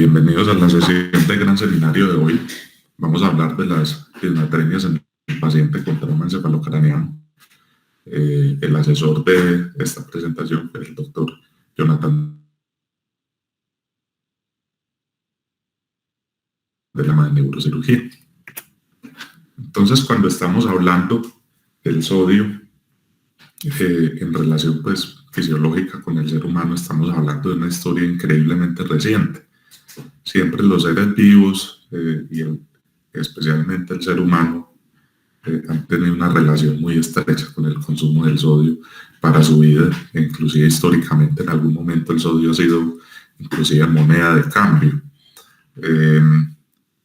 Bienvenidos a la sesión de gran seminario de hoy. Vamos a hablar de las dismetrenias en el paciente con trauma encefalocraneano. El asesor de esta presentación fue el doctor Jonathan de la neurocirugía. Entonces, cuando estamos hablando del sodio en relación fisiológica con el ser humano, estamos hablando de una historia increíblemente reciente. Siempre los seres vivos especialmente el ser humano han tenido una relación muy estrecha con el consumo del sodio para su vida. Inclusive históricamente en algún momento el sodio ha sido inclusive moneda de cambio,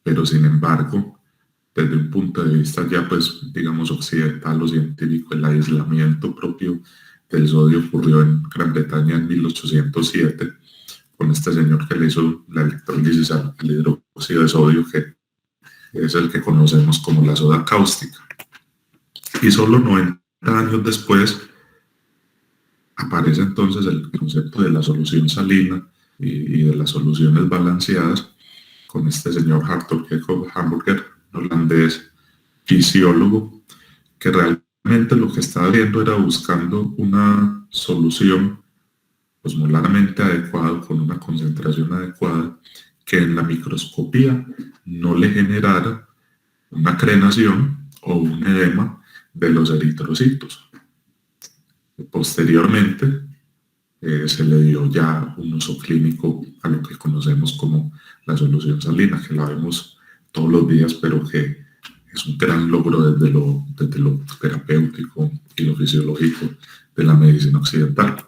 pero sin embargo desde un punto de vista ya digamos occidental o científico, el aislamiento propio del sodio ocurrió en Gran Bretaña en 1807 con este señor que le hizo la electrólisis al hidróxido de sodio, que es el que conocemos como la soda cáustica. Y solo 90 años después aparece entonces el concepto de la solución salina y de las soluciones balanceadas con este señor Hartog Jacob Hamburger, holandés fisiólogo, que realmente lo que estaba haciendo era buscando una solución osmolarmente adecuada, con una concentración adecuada, que en la microscopía no le generara una crenación o un edema de los eritrocitos. Posteriormente se le dio ya un uso clínico a lo que conocemos como la solución salina, que la vemos todos los días, pero que es un gran logro desde lo terapéutico y lo fisiológico de la medicina occidental.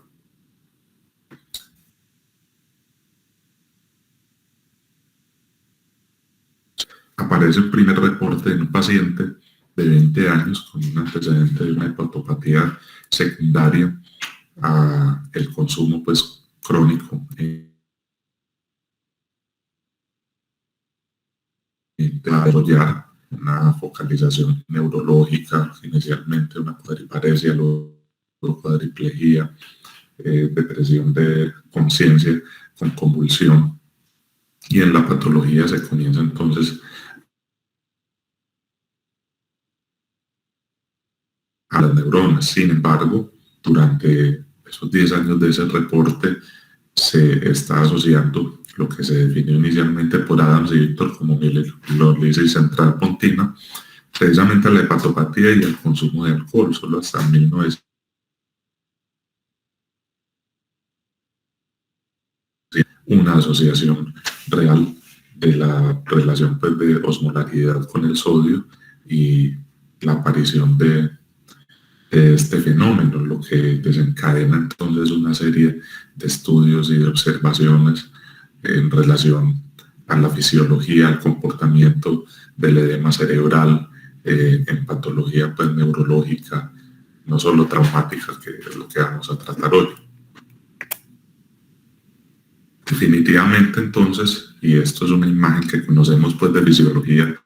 Aparece el primer reporte en un paciente de 20 años con un antecedente de una hepatopatía secundaria a el consumo crónico de desarrollar una focalización neurológica, inicialmente una cuadriparesia, luego cuadriplegia, depresión de conciencia con convulsión, y en la patología se comienza entonces a las neuronas. Sin embargo, durante esos 10 años de ese reporte se está asociando lo que se definió inicialmente por Adams y Victor como mielodisis central pontina, precisamente a la hepatopatía y al consumo de alcohol. Solo hasta 1900 una asociación real de la relación de osmolaridad con el sodio y la aparición de este fenómeno, lo que desencadena entonces una serie de estudios y de observaciones en relación a la fisiología, al comportamiento del edema cerebral, en patología neurológica, no solo traumática, que es lo que vamos a tratar hoy. Definitivamente entonces, y esto es una imagen que conocemos de fisiología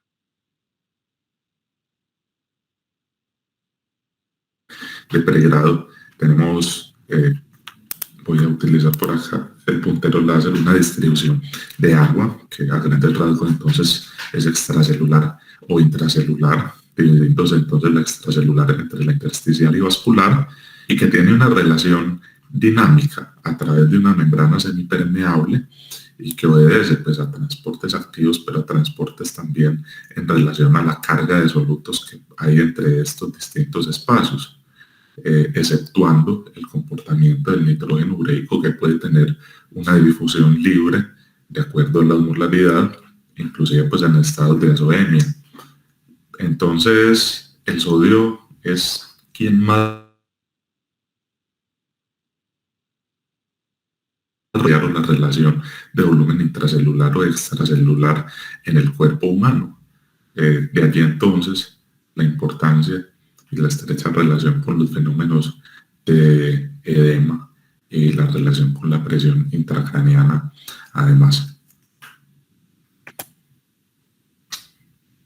de pregrado, tenemos, voy a utilizar por acá el puntero láser, una distribución de agua que a grandes rasgos entonces es extracelular o intracelular, dividiéndose entonces la extracelular entre la intersticial y vascular, y que tiene una relación dinámica a través de una membrana semipermeable y que obedece a transportes activos, pero a transportes también en relación a la carga de solutos que hay entre estos distintos espacios, exceptuando el comportamiento del nitrógeno ureico, que puede tener una difusión libre de acuerdo a la osmolaridad, inclusive en estados de azoemia. Entonces el sodio es quien más la relación de volumen intracelular o extracelular en el cuerpo humano. De allí entonces la importancia y la estrecha relación con los fenómenos de edema y la relación con la presión intracraneana. Además,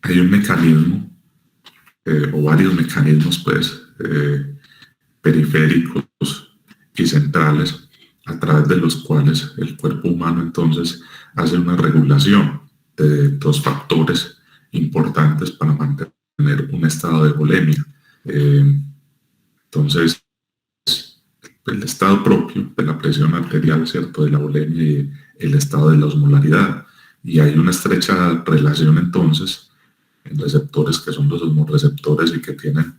hay un mecanismo o varios mecanismos periféricos y centrales a través de los cuales el cuerpo humano entonces hace una regulación de dos factores importantes para mantener un estado de bulimia. Entonces, el estado propio de la presión arterial, ¿cierto?, de la bulimia y el estado de la osmolaridad. Y hay una estrecha relación entonces en receptores que son los osmoreceptores y que tienen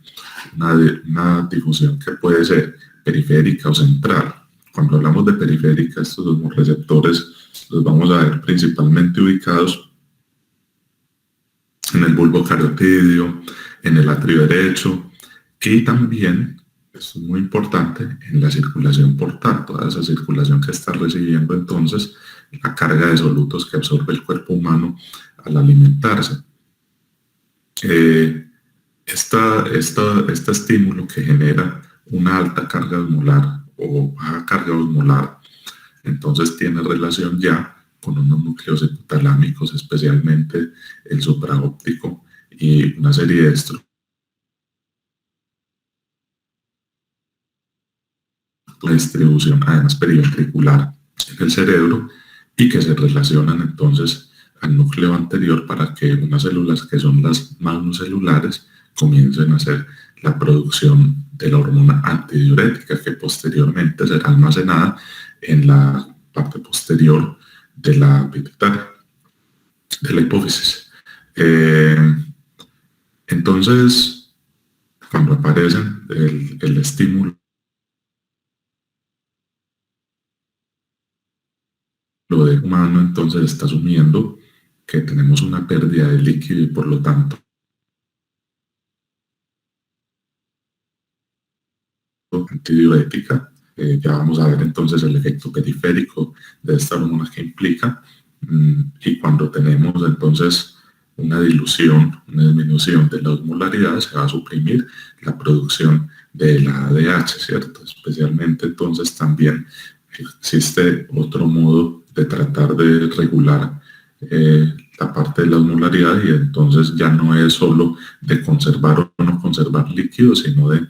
una difusión que puede ser periférica o central. Cuando hablamos de periférica, estos osmoreceptores los vamos a ver principalmente ubicados en el bulbo cariotidio, en el atrio derecho y también, esto es muy importante, en la circulación portal, toda esa circulación que está recibiendo entonces la carga de solutos que absorbe el cuerpo humano al alimentarse. Este estímulo que genera una alta carga osmolar o baja carga osmolar, entonces tiene relación ya con unos núcleos hipotálmicos, especialmente el supraóptico y una serie de distribución, además periventricular en el cerebro, y que se relacionan entonces al núcleo anterior para que unas células que son las magnocelulares comiencen a hacer la producción de la hormona antidiurética que posteriormente será almacenada en la parte posterior de la pituitaria, de la hipófisis. Entonces, cuando aparecen el estímulo de humano, entonces está asumiendo que tenemos una pérdida de líquido y por lo tanto antidiurética. Ya vamos a ver entonces el efecto periférico de esta hormona que implica, y cuando tenemos entonces una dilución, una disminución de la osmolaridad, se va a suprimir la producción de la ADH, ¿cierto? Especialmente entonces también existe otro modo de tratar de regular la parte de la osmolaridad, y entonces ya no es solo de conservar o no conservar líquido, sino de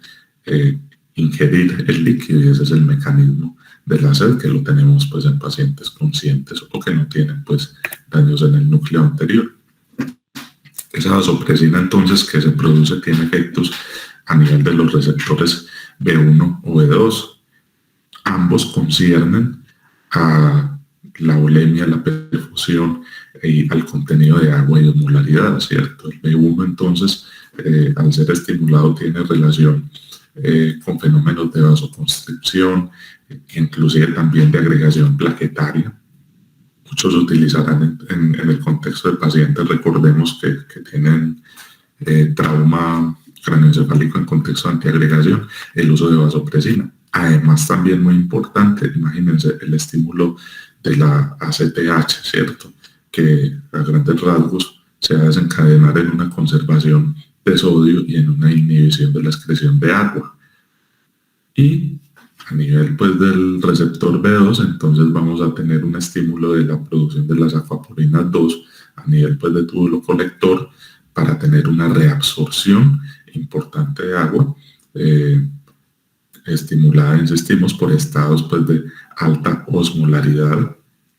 ingerir el líquido, y ese es el mecanismo de la sed, que lo tenemos pues en pacientes conscientes o que no tienen pues daños en el núcleo anterior. Esa vasopresina entonces que se produce tiene efectos a nivel de los receptores B1 o B2. Ambos conciernen a la bulimia, la perfusión y al contenido de agua y osmolaridad, ¿cierto? El B1 entonces, al ser estimulado, tiene relación con fenómenos de vasoconstricción, inclusive también de agregación plaquetaria. Muchos utilizarán en el contexto de pacientes, recordemos que tienen trauma craneoencefálico en contexto de antiagregación, el uso de vasopresina. Además, también muy importante, imagínense el estímulo de la ACTH, ¿cierto? Que a grandes rasgos se va a desencadenar en una conservación de sodio y en una inhibición de la excreción de agua. Y a nivel pues del receptor B2, entonces vamos a tener un estímulo de la producción de las aquaporinas 2 a nivel pues de túbulo colector para tener una reabsorción importante de agua, estimulada, insistimos, por estados pues de alta osmolaridad.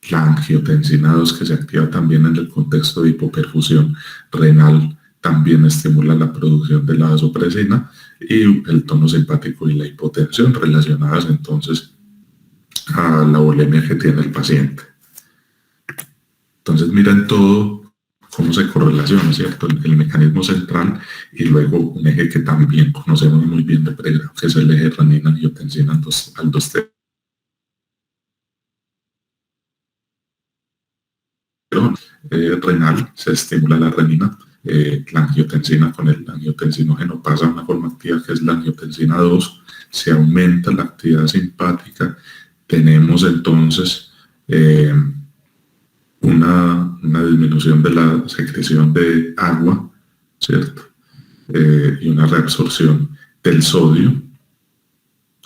La angiotensina 2, que se activa también en el contexto de hipoperfusión renal, también estimula la producción de la vasopresina, y el tono simpático y la hipotensión relacionadas entonces a la bulimia que tiene el paciente. Entonces miren todo cómo se correlaciona, ¿cierto? El mecanismo central y luego un eje que también conocemos muy bien de pregrado, que es el eje renina-angiotensina-aldosterona. Renal se estimula la renina, la angiotensina con el angiotensinógeno pasa a una forma activa que es la angiotensina 2, se aumenta la actividad simpática, tenemos entonces una disminución de la secreción de agua, ¿cierto? Y una reabsorción del sodio,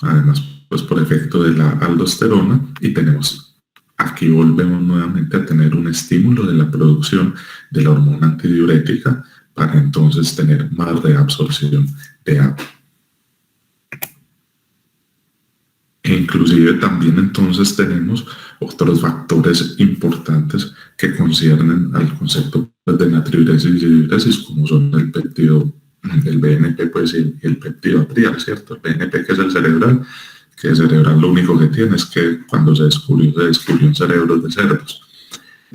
además pues por efecto de la aldosterona, y tenemos, aquí volvemos nuevamente a tener un estímulo de la producción de la hormona antidiurética para entonces tener más reabsorción de agua. E Inclusive también entonces tenemos otros factores importantes que conciernen al concepto pues, de natriuresis y diuresis, como son el péptido, el BNP pues, y el péptido atrial, ¿cierto? El BNP, que es el cerebral, que el cerebral lo único que tiene es que cuando se descubrió en cerebros de cerdos,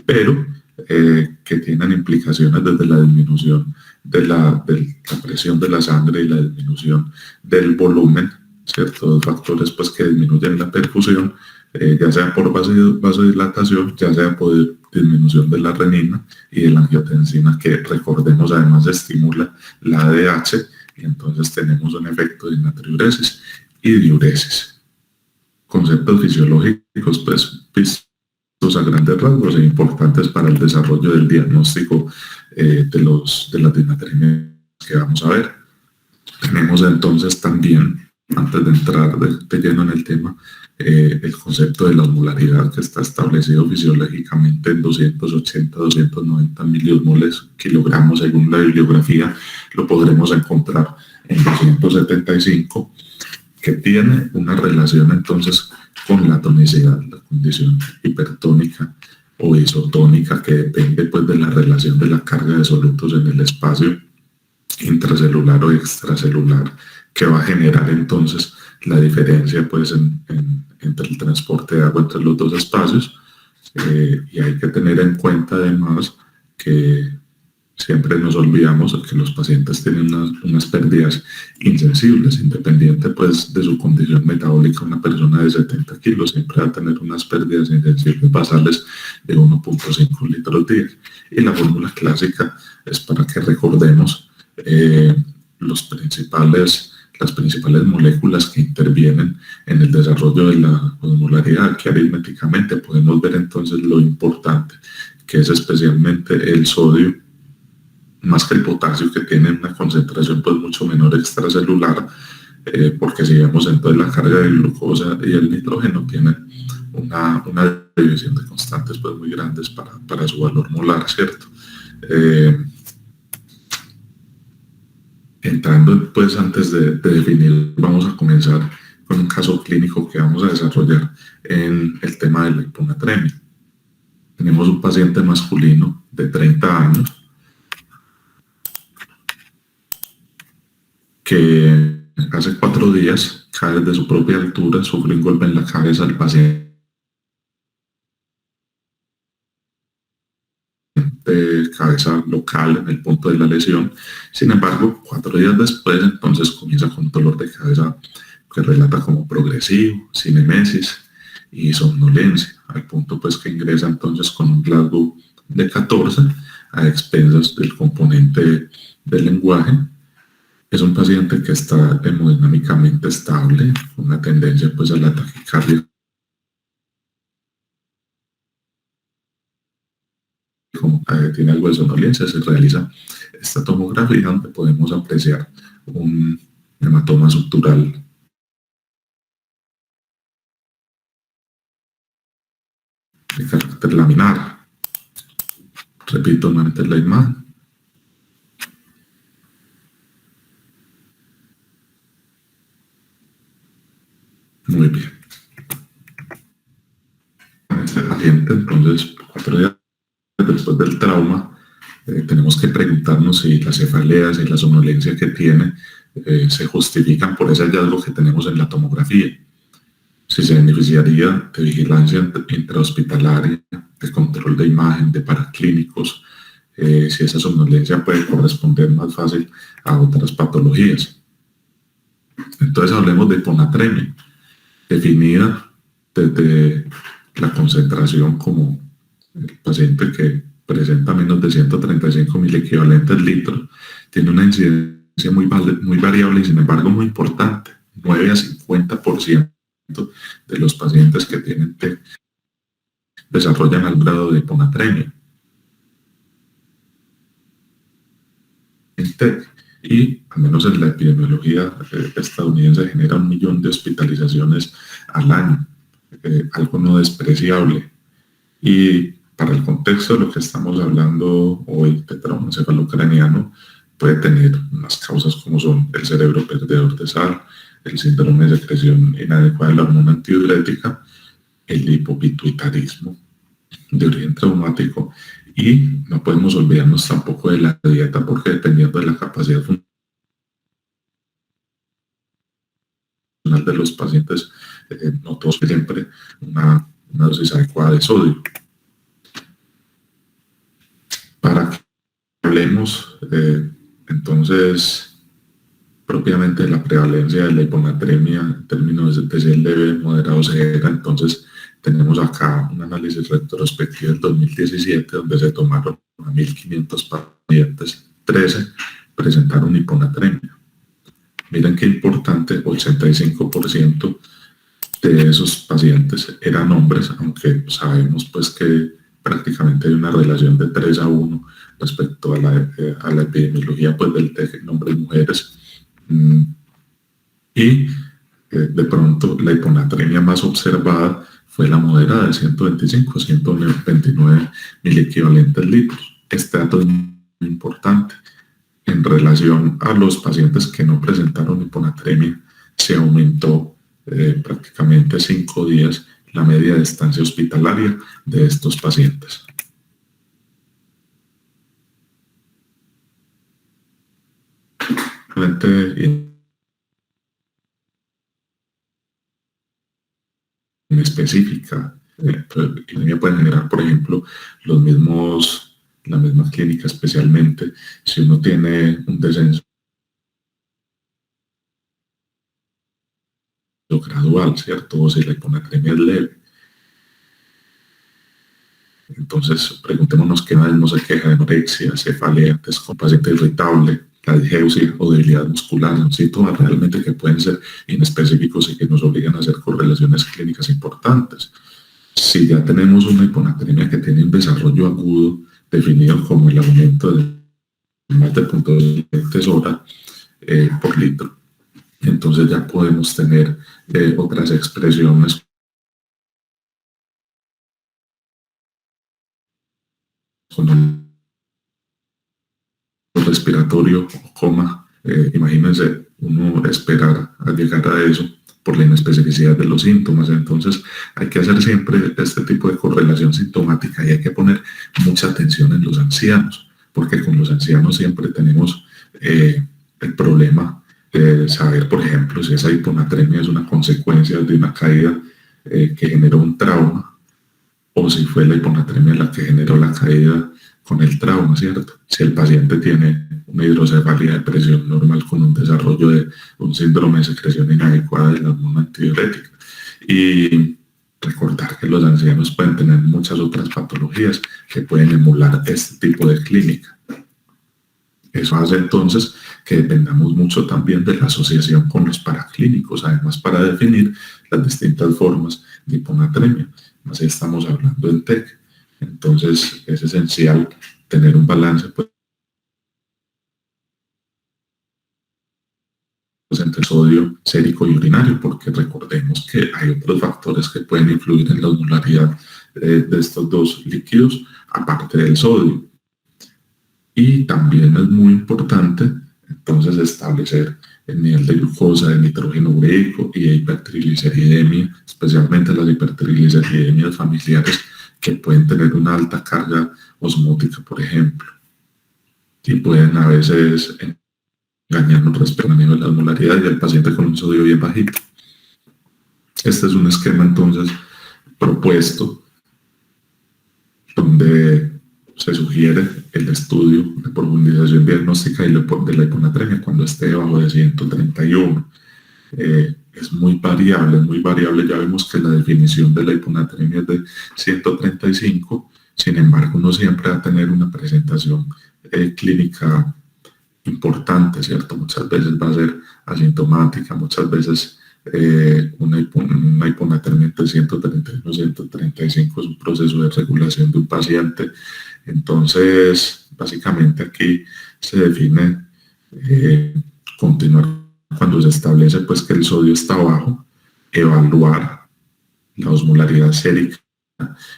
pero que tienen implicaciones desde la disminución de la presión de la sangre y la disminución del volumen, ciertos factores pues, que disminuyen la perfusión, ya sea por vasodilatación, ya sea por disminución de la renina y de la angiotensina, que recordemos además estimula la ADH, y entonces tenemos un efecto de natriuresis y diuresis. Conceptos fisiológicos pues vistos a grandes rasgos e importantes para el desarrollo del diagnóstico de las disnatremias que vamos a ver. Tenemos entonces también, antes de entrar de lleno en el tema, el concepto de la osmolaridad, que está establecido fisiológicamente en 280-290 miliosmoles kilogramos según la bibliografía. Lo podremos encontrar en 275, que tiene una relación entonces con la tonicidad, la condición hipertónica o isotónica, que depende pues de la relación de la carga de solutos en el espacio intracelular o extracelular, que va a generar entonces la diferencia pues entre el transporte de agua entre los dos espacios. Y hay que tener en cuenta además que siempre nos olvidamos de que los pacientes tienen unas pérdidas insensibles, independiente pues de su condición metabólica. Una persona de 70 kilos siempre va a tener unas pérdidas insensibles basales de 1.5 litros día. Y la fórmula clásica es para que recordemos las principales moléculas que intervienen en el desarrollo de la osmolaridad, que aritméticamente podemos ver entonces lo importante, que es especialmente el sodio, más que el potasio, que tiene una concentración pues mucho menor extracelular, porque si vemos entonces la carga de glucosa y el nitrógeno tienen una división de constantes pues muy grandes para su valor molar, ¿cierto? Entrando pues antes de definir, vamos a comenzar con un caso clínico que vamos a desarrollar en el tema de la hiponatremia. Tenemos un paciente masculino de 30 años que hace 4 días cae de su propia altura, sufre un golpe en la cabeza. El paciente de cabeza local en el punto de la lesión. Sin embargo, 4 días después, entonces comienza con un dolor de cabeza que relata como progresivo, sin emesis y somnolencia, al punto pues que ingresa entonces con un Glasgow de 14 a expensas del componente del lenguaje. Es un paciente que está hemodinámicamente estable, con una tendencia pues a la taquicardia. Como tiene algo de somnolencia, se realiza esta tomografía donde podemos apreciar un hematoma subdural de carácter laminar. Repito nuevamente la imagen. Muy bien. Este paciente, entonces, 4 días después del trauma, tenemos que preguntarnos si las cefaleas y la somnolencia que tiene se justifican por ese hallazgo que tenemos en la tomografía. Si se beneficiaría de vigilancia intrahospitalaria, de control de imagen, de paraclínicos, si esa somnolencia puede corresponder más fácil a otras patologías. Entonces hablemos de hiponatremia, definida desde la concentración como el paciente que presenta menos de 135 miliequivalentes litros, tiene una incidencia muy variable y sin embargo muy importante. 9 a 50% de los pacientes que tienen TEC desarrollan algún grado de hiponatremia en TEC, y al menos en la epidemiología estadounidense genera 1 millón de hospitalizaciones al año, algo no despreciable. Y para el contexto de lo que estamos hablando hoy, de trauma encefalocraniano, puede tener unas causas como son el cerebro perdedor de sal, el síndrome de secreción inadecuada de la hormona antidiurética, el hipopituitarismo de origen traumático, y no podemos olvidarnos tampoco de la dieta, porque dependiendo de la capacidad funcional de los pacientes, no todos siempre una dosis adecuada de sodio. Para que hablemos entonces propiamente de la prevalencia de la hiponatremia en términos de si es leve, moderado o severa, entonces tenemos acá un análisis retrospectivo del 2017 donde se tomaron a 1.500 pacientes, 13 presentaron hiponatremia. Miren qué importante, 85% de esos pacientes eran hombres, aunque sabemos pues que prácticamente hay una relación de 3-1 respecto a la epidemiología pues del TEG en hombres y mujeres. Y de pronto la hiponatremia más observada fue la moderada de 125 a 129 miliequivalentes litros. Este dato es muy importante. En relación a los pacientes que no presentaron hiponatremia, se aumentó prácticamente 5 días la media de estancia hospitalaria de estos pacientes. Específica, pueden generar, por ejemplo, la misma clínica, especialmente si uno tiene un descenso gradual, ¿cierto? O si la hiponatremia es leve. Entonces, preguntémonos qué más no se queja de anorexia, cefalea, paciente irritable, calgeusia o debilidad muscular, son síntomas realmente que pueden ser inespecíficos y que nos obligan a hacer correlaciones clínicas importantes. Si ya tenemos una hiponatremia que tiene un desarrollo agudo definido como el aumento de más de 0.2 hora por litro, entonces ya podemos tener otras expresiones con el respiratorio o coma. Imagínense uno esperar a llegar a eso por la inespecificidad de los síntomas. Entonces hay que hacer siempre este tipo de correlación sintomática y hay que poner mucha atención en los ancianos, porque con los ancianos siempre tenemos el problema de saber, por ejemplo, si esa hiponatremia es una consecuencia de una caída que generó un trauma, o si fue la hiponatremia la que generó la caída con el trauma, ¿cierto? Si el paciente tiene una hidrocefalia de presión normal con un desarrollo de un síndrome de secreción inadecuada de la hormona antidiurética. Y recordar que los ancianos pueden tener muchas otras patologías que pueden emular este tipo de clínica. Eso hace entonces que dependamos mucho también de la asociación con los paraclínicos, además para definir las distintas formas de hiponatremia. Así estamos hablando en TEC. Entonces es esencial tener un balance pues, entre sodio sérico y urinario, porque recordemos que hay otros factores que pueden influir en la osmolaridad de estos dos líquidos, aparte del sodio. Y también es muy importante entonces establecer el nivel de glucosa, de nitrógeno ureico y de hipertrigliceridemia, especialmente las hipertrigliceridemias familiares que pueden tener una alta carga osmótica, por ejemplo, y pueden a veces engañarnos respecto al nivel de osmolaridad y el paciente con un sodio bien bajito. Este es un esquema entonces propuesto donde se sugiere el estudio de profundización diagnóstica de la hiponatremia cuando esté debajo de 131. Es muy variable, ya vemos que la definición de la hiponatremia es de 135, sin embargo uno siempre va a tener una presentación clínica importante, ¿cierto? Muchas veces va a ser asintomática, muchas veces una hiponatremia entre 131 y 135 es un proceso de regulación de un paciente. Entonces, básicamente aquí se define continuar cuando se establece pues que el sodio está bajo, evaluar la osmolaridad sérica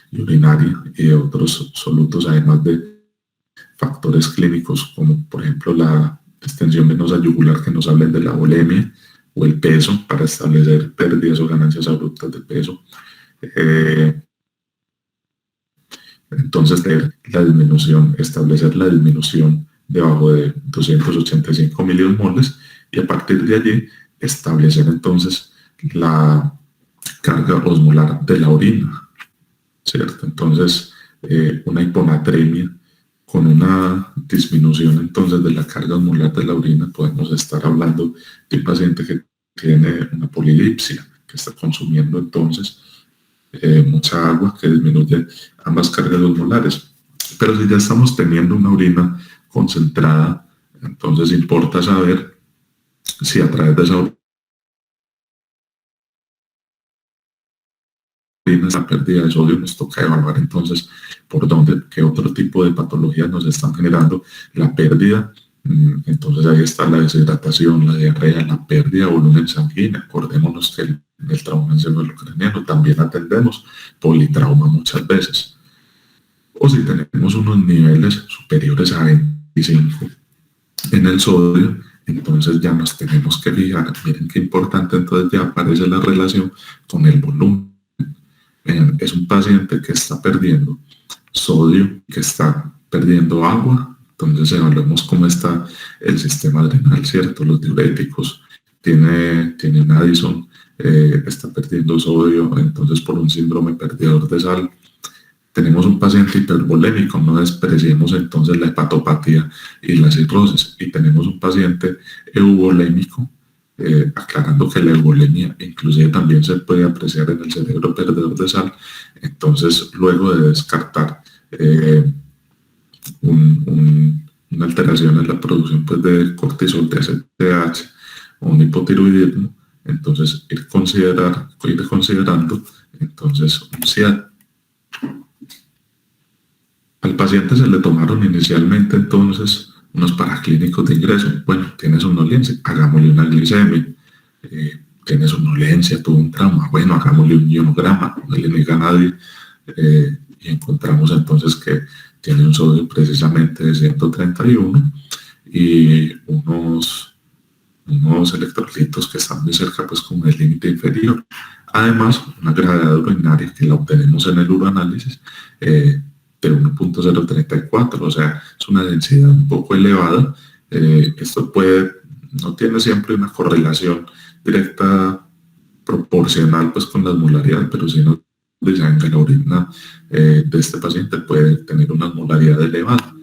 y urinaria y de otros solutos, además de factores clínicos como por ejemplo la extensión venosa yugular que nos hablen de la volemia o el peso para establecer pérdidas o ganancias abruptas de peso. Entonces, la disminución, establecer la disminución debajo de 285 milimoles y a partir de allí establecer entonces la carga osmolar de la orina, ¿cierto? Entonces, una hiponatremia con una disminución entonces de la carga osmolar de la orina, podemos estar hablando de un paciente que tiene una polidipsia, que está consumiendo entonces mucha agua, que disminuye ambas cargas osmolares. Pero si ya estamos teniendo una orina concentrada, entonces importa saber si a través de esa orina la pérdida de sodio, nos toca evaluar entonces por dónde, qué otro tipo de patologías nos están generando la pérdida. Entonces ahí está la deshidratación, la diarrea, la pérdida de volumen sanguíneo. Acordémonos que el trauma encefalocraniano también atendemos politrauma muchas veces. O si tenemos unos niveles superiores a 25 en el sodio, entonces ya nos tenemos que fijar. Miren qué importante, entonces ya aparece la relación con el volumen. Es un paciente que está perdiendo sodio, que está perdiendo agua, entonces evaluemos cómo está el sistema adrenal, ¿cierto? Los diuréticos, tiene un Addison, está perdiendo sodio, entonces por un síndrome perdedor de sal. Tenemos un paciente hipervolémico, no despreciemos entonces la hepatopatía y la cirrosis, y tenemos un paciente euvolémico, aclarando que la euvolemia inclusive también se puede apreciar en el cerebro perdedor de sal. Entonces, luego de descartar una alteración en la producción pues, de cortisol, de ACTH o un hipotiroidismo, entonces ir considerando entonces un CIAT. Al paciente se le tomaron inicialmente entonces unos paraclínicos de ingreso. Bueno, tiene somnolencia, hagámosle una glicemia. Tiene somnolencia, tuvo un trauma, bueno, hagámosle un ionograma, no le niega a nadie. Y encontramos entonces que tiene un sodio precisamente de 131 y unos electrolitos que están muy cerca, pues como el límite inferior. Además, una gravedad urinaria que la obtenemos en el uroanálisis de 1.034, o sea, es una densidad un poco elevada. Esto no tiene siempre una correlación directa proporcional pues con la osmolaridad, pero si no saben que la orina de este paciente puede tener una osmolaridad elevada.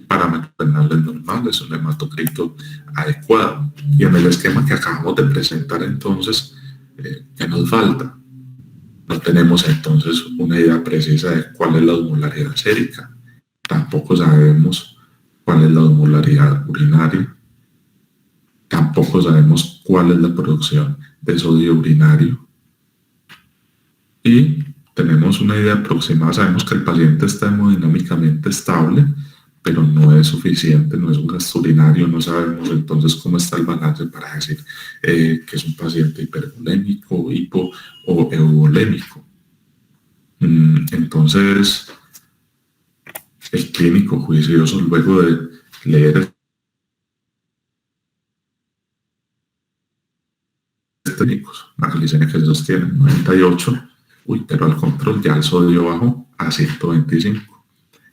Parámetros renales normales, un hematocrito adecuado. Y en el esquema que acabamos de presentar entonces, ¿qué nos falta? No tenemos entonces una idea precisa de cuál es la osmolaridad sérica. Tampoco sabemos cuál es la osmolaridad urinaria. Tampoco sabemos cuál es la producción de sodio urinario. Y tenemos una idea aproximada, sabemos que el paciente está hemodinámicamente estable, pero no es suficiente, no es un gasto urinario, no sabemos entonces cómo está el balance para decir que es un paciente hipervolémico, hipo o euvolémico. Entonces, el clínico juicioso, luego de leer técnicos, la glicemia que se sostiene 98, pero al control ya el sodio bajó a 125.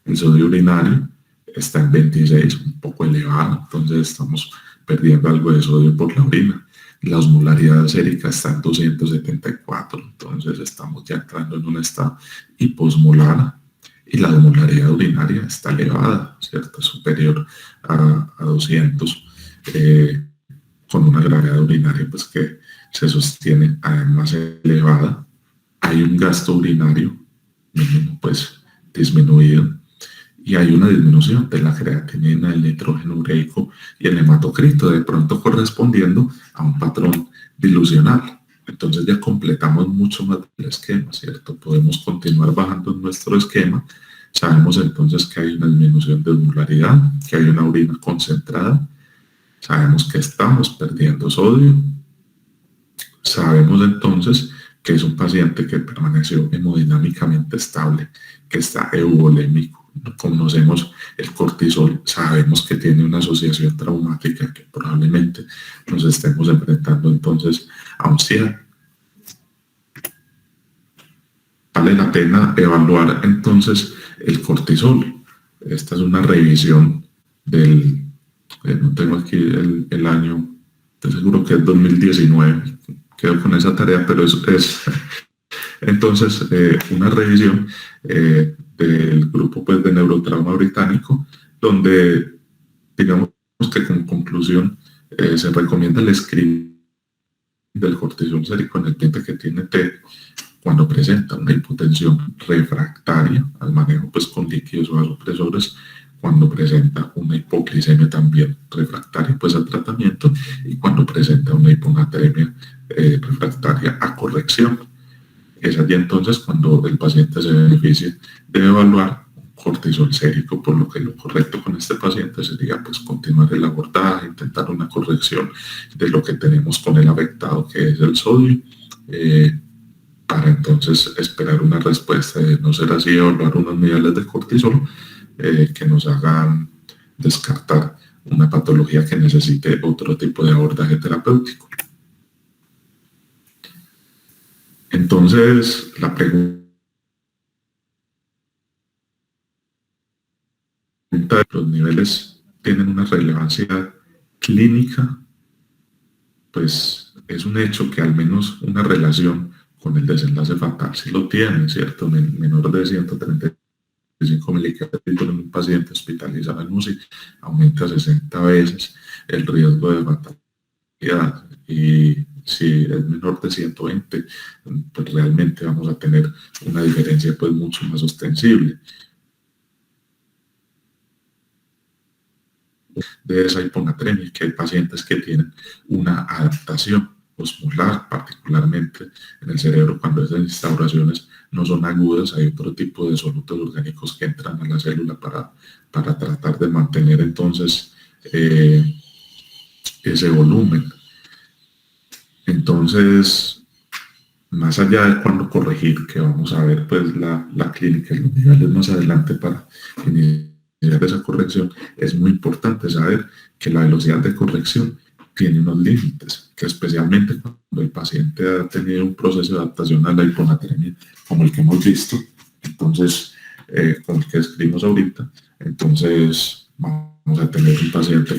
El sodio urinario está en 26, un poco elevado, entonces estamos perdiendo algo de sodio por la orina. La osmolaridad sérica está en 274, entonces estamos ya entrando en un estado hiposmolar y la osmolaridad urinaria está elevada, ¿cierto? Superior a 200, con una gravedad urinaria pues, que se sostiene además elevada. Hay un gasto urinario mínimo pues disminuido y hay una disminución de la creatinina, el nitrógeno ureico y el hematocrito, de pronto correspondiendo a un patrón dilucional. Entonces ya completamos mucho más del esquema, ¿cierto? Podemos continuar bajando en nuestro esquema. Sabemos entonces que hay una disminución de osmolaridad, que hay una orina concentrada. Sabemos que estamos perdiendo sodio. Sabemos entonces que es un paciente que permaneció hemodinámicamente estable, que está euvolémico, conocemos el cortisol, sabemos que tiene una asociación traumática que probablemente nos estemos enfrentando entonces a un cierre. Vale la pena evaluar entonces el cortisol. Esta es una revisión del, no tengo aquí el año, estoy seguro que es 2019, quedo con esa tarea, pero es entonces una revisión del grupo pues, de neurotrauma británico, donde digamos que como conclusión se recomienda el screening del cortisol sérico en el paciente que tiene TED cuando presenta una hipotensión refractaria al manejo pues, con líquidos vasopresores, cuando presenta una hipoglicemia también refractaria pues, al tratamiento y cuando presenta una hiponatremia refractaria a corrección. Es allí entonces cuando el paciente se beneficia de evaluar un cortisol sérico, por lo que lo correcto con este paciente sería pues continuar el abordaje, intentar una corrección de lo que tenemos con el afectado que es el sodio, para entonces esperar una respuesta, de no ser así, evaluar unos niveles de cortisol que nos hagan descartar una patología que necesite otro tipo de abordaje terapéutico. Entonces, la pregunta de los niveles tienen una relevancia clínica, pues es un hecho que al menos una relación con el desenlace fatal sí lo tiene, ¿cierto? Menor de 135 miligramos en un paciente hospitalizado en UCI aumenta 60 veces el riesgo de fatalidad, y si es menor de 120, pues realmente vamos a tener una diferencia pues mucho más ostensible. De esa hiponatremia, que hay pacientes que tienen una adaptación osmolar, particularmente en el cerebro, cuando esas instauraciones no son agudas, hay otro tipo de solutos orgánicos que entran a la célula para tratar de mantener entonces ese volumen. Entonces, más allá de cuándo corregir, que vamos a ver pues la clínica y los niveles más adelante para iniciar esa corrección, es muy importante saber que la velocidad de corrección tiene unos límites, que especialmente cuando el paciente ha tenido un proceso de adaptación a la hiponatremia, como el que hemos visto, entonces, como el que describimos ahorita, entonces vamos a tener un paciente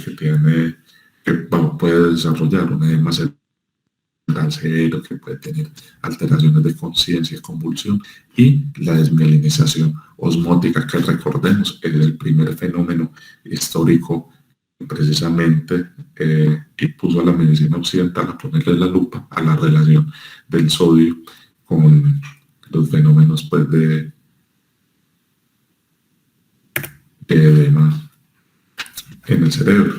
que puede desarrollar un edema severo, que puede tener alteraciones de conciencia, convulsión, y la desmielinización osmótica, que recordemos es el primer fenómeno histórico precisamente que puso a la medicina occidental a ponerle la lupa a la relación del sodio con los fenómenos pues, de edema en el cerebro.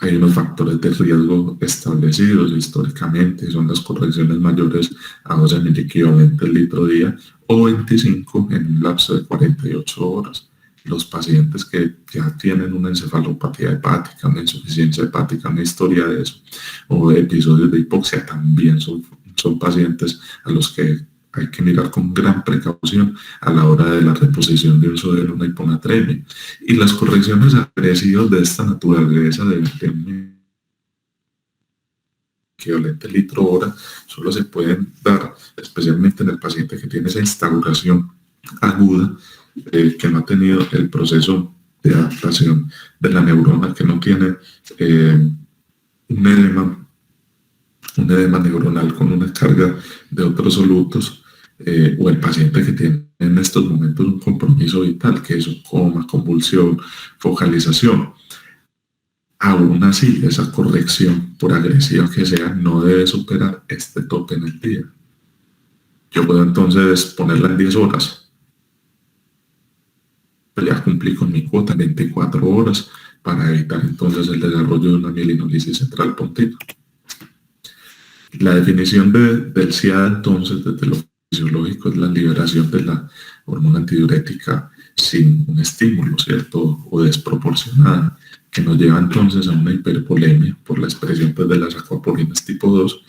Hay unos factores de riesgo establecidos históricamente, son las correcciones mayores a 12 miliequivalentes litro día o 25 en un lapso de 48 horas. Los pacientes que ya tienen una encefalopatía hepática, una insuficiencia hepática, una historia de eso, o episodios de hipoxia, también son pacientes a los que hay que mirar con gran precaución a la hora de la reposición de un sodio en una hiponatremia. Y las correcciones agresivas de esta naturaleza de un equivalente litro hora solo se pueden dar especialmente en el paciente que tiene esa instauración aguda, que no ha tenido el proceso de adaptación de la neurona, que no tiene un edema neuronal con una carga de otros solutos, o el paciente que tiene en estos momentos un compromiso vital, que es un coma, convulsión, focalización. Aún así, esa corrección, por agresiva que sea, no debe superar este tope en el día. Yo puedo entonces ponerla en 10 horas. Ya cumplí con mi cuota en 24 horas para evitar entonces el desarrollo de una mielinolisis central pontina. La definición del SIADA entonces desde lo fisiológico es la liberación de la hormona antidiurética sin un estímulo, ¿cierto? O desproporcionada, que nos lleva entonces a una hiperpolemia por la expresión pues, de las acuapolinas tipo 2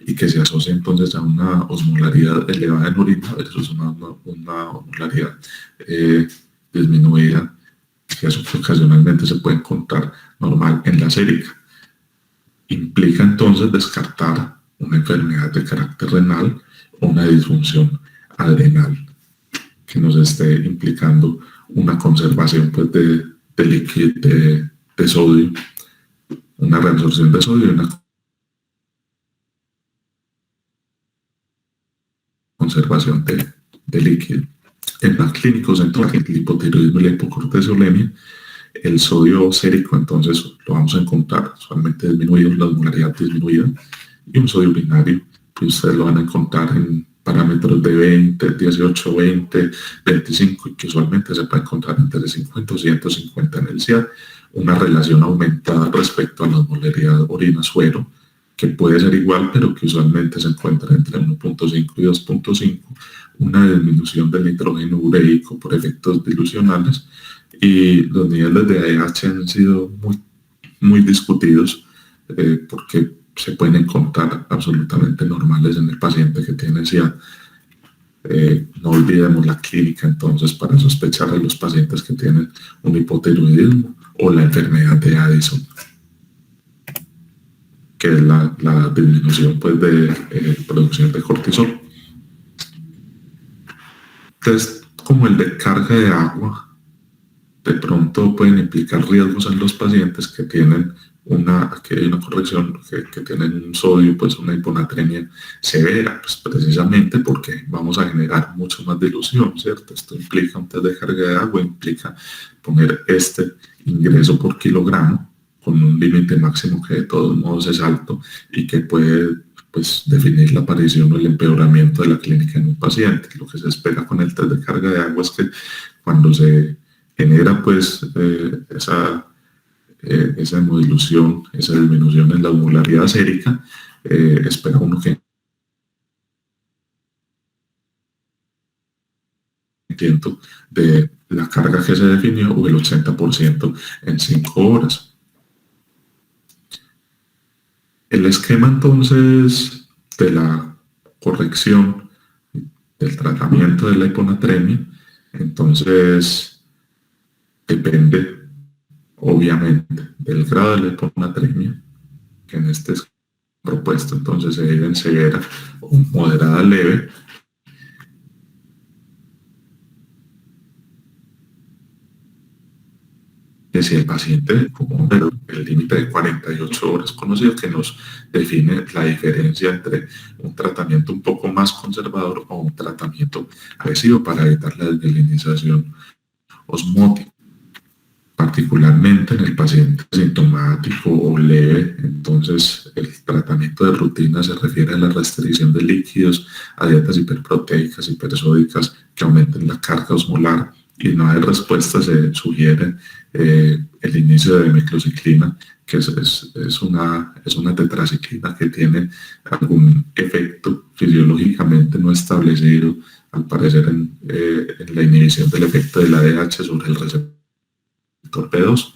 y que se asocia entonces a una osmolaridad elevada en orina versus una osmolaridad disminuida, que eso ocasionalmente se puede encontrar normal en la sérica. Implica entonces descartar una enfermedad de carácter renal o una disfunción adrenal que nos esté implicando una conservación pues, de líquido, de sodio, una reabsorción de sodio y una conservación de líquido. En plan clínico central, el hipotiroidismo y la hipocortisolemia, el sodio sérico entonces lo vamos a encontrar usualmente disminuido, la osmolaridad disminuida, y un sodio urinario que ustedes lo van a encontrar en parámetros de 20, 18, 20, 25 y que usualmente se puede encontrar entre 50 y 150 en el CIAD, una relación aumentada respecto a la osmolaridad orina-suero, que puede ser igual, pero que usualmente se encuentra entre 1.5 y 2.5, una disminución del nitrógeno ureico por efectos dilucionales, y los niveles de ADH han sido muy discutidos porque se pueden encontrar absolutamente normales en el paciente que tiene SIAD. No olvidemos la clínica entonces para sospechar a los pacientes que tienen un hipotiroidismo o la enfermedad de Addison, que es la disminución pues, de producción de cortisol. Test como el de carga de agua de pronto pueden implicar riesgos en los pacientes que tienen aquí hay una corrección, que tienen un sodio, pues una hiponatremia severa, pues precisamente porque vamos a generar mucho más dilución, ¿cierto? Esto implica un test de carga de agua, implica poner este ingreso por kilogramo con un límite máximo que de todos modos es alto y que puede pues, definir la aparición o el empeoramiento de la clínica en un paciente. Lo que se espera con el test de carga de agua es que cuando se genera pues esa hemodilución, esa disminución en la osmolaridad sérica, espera uno que de la carga que se definió o el 80% en 5 horas. El esquema entonces de la corrección del tratamiento de la hiponatremia, entonces depende obviamente del grado de la hiponatremia, que en este es propuesto entonces se divide en severa o moderada leve, que si el paciente como el límite de 48 horas conocido que nos define la diferencia entre un tratamiento un poco más conservador o un tratamiento agresivo para evitar la desmielinización osmótica. Particularmente en el paciente sintomático o leve, entonces el tratamiento de rutina se refiere a la restricción de líquidos, a dietas hiperproteicas, hipersódicas que aumenten la carga osmolar, y no hay respuesta, se sugiere el inicio de microciclina, que es una tetraciclina que tiene algún efecto fisiológicamente no establecido, al parecer en la inhibición del efecto del ADH sobre el receptor P2,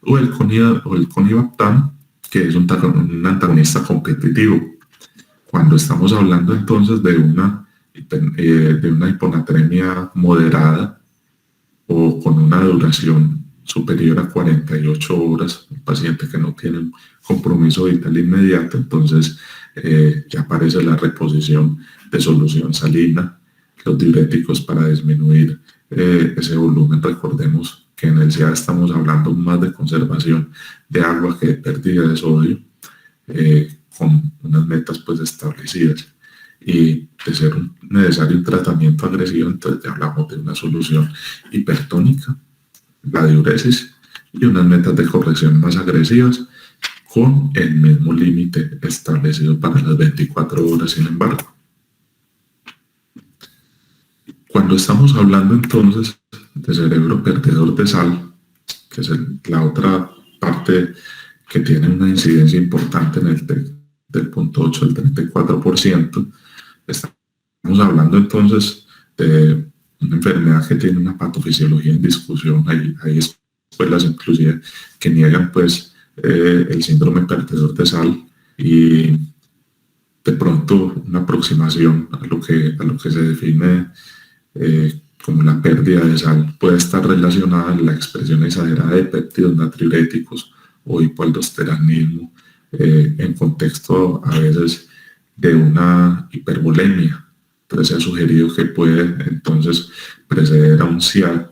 o el conivaptan, que es un antagonista competitivo. Cuando estamos hablando entonces de una hiponatremia moderada o con una duración superior a 48 horas, un paciente que no tiene un compromiso vital inmediato, entonces ya aparece la reposición de solución salina, los diuréticos para disminuir ese volumen. Recordemos que en el SIAD estamos hablando más de conservación de agua que de pérdida de sodio, con unas metas pues establecidas. Y de ser necesario un tratamiento agresivo, entonces ya hablamos de una solución hipertónica, la diuresis, y unas metas de corrección más agresivas con el mismo límite establecido para las 24 horas, sin embargo. Cuando estamos hablando entonces de cerebro perdedor de sal, que es la otra parte que tiene una incidencia importante en el del 0.8 al 34%, estamos hablando entonces de una enfermedad que tiene una patofisiología en discusión. Hay escuelas inclusive que niegan pues el síndrome perdedor de sal, y de pronto una aproximación a lo que se define como la pérdida de sal puede estar relacionada a la expresión exagerada de péptidos natriuréticos o hipoaldosteronismo en contexto a veces de una hipervolemia. Entonces se ha sugerido que puede entonces preceder a un SIAD,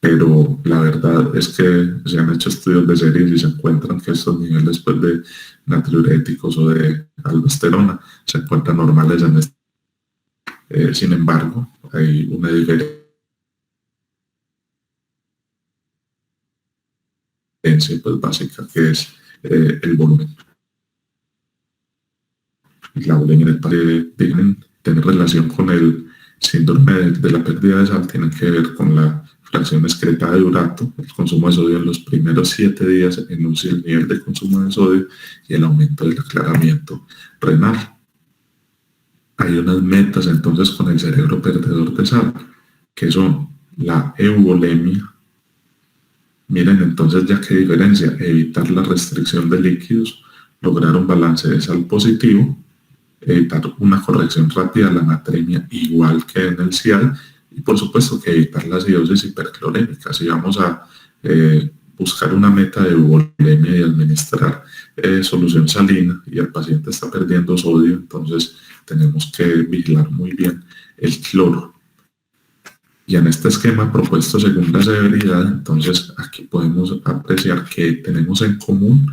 pero la verdad es que se han hecho estudios de series y se encuentran que estos niveles pues, de natriuréticos o de aldosterona se encuentran normales en este. Sin embargo, hay una diferencia pues, básica que es el volumen. La bulimia en el paciente tienen tener relación con el síndrome de la pérdida de sal, tienen que ver con la fracción excretada de urato, el consumo de sodio en los primeros 7 días enuncia el nivel de consumo de sodio y el aumento del aclaramiento renal. Hay unas metas entonces con el cerebro perdedor de sal, que son la euvolemia. Miren entonces ya qué diferencia, evitar la restricción de líquidos, lograr un balance de sal positivo, evitar una corrección rápida de la natremia igual que en el CIAL y por supuesto que evitar la acidosis hiperclorémica. Si vamos a buscar una meta de euvolemia y administrar solución salina y el paciente está perdiendo sodio, entonces tenemos que vigilar muy bien el cloro. Y en este esquema propuesto según la severidad, entonces aquí podemos apreciar que tenemos en común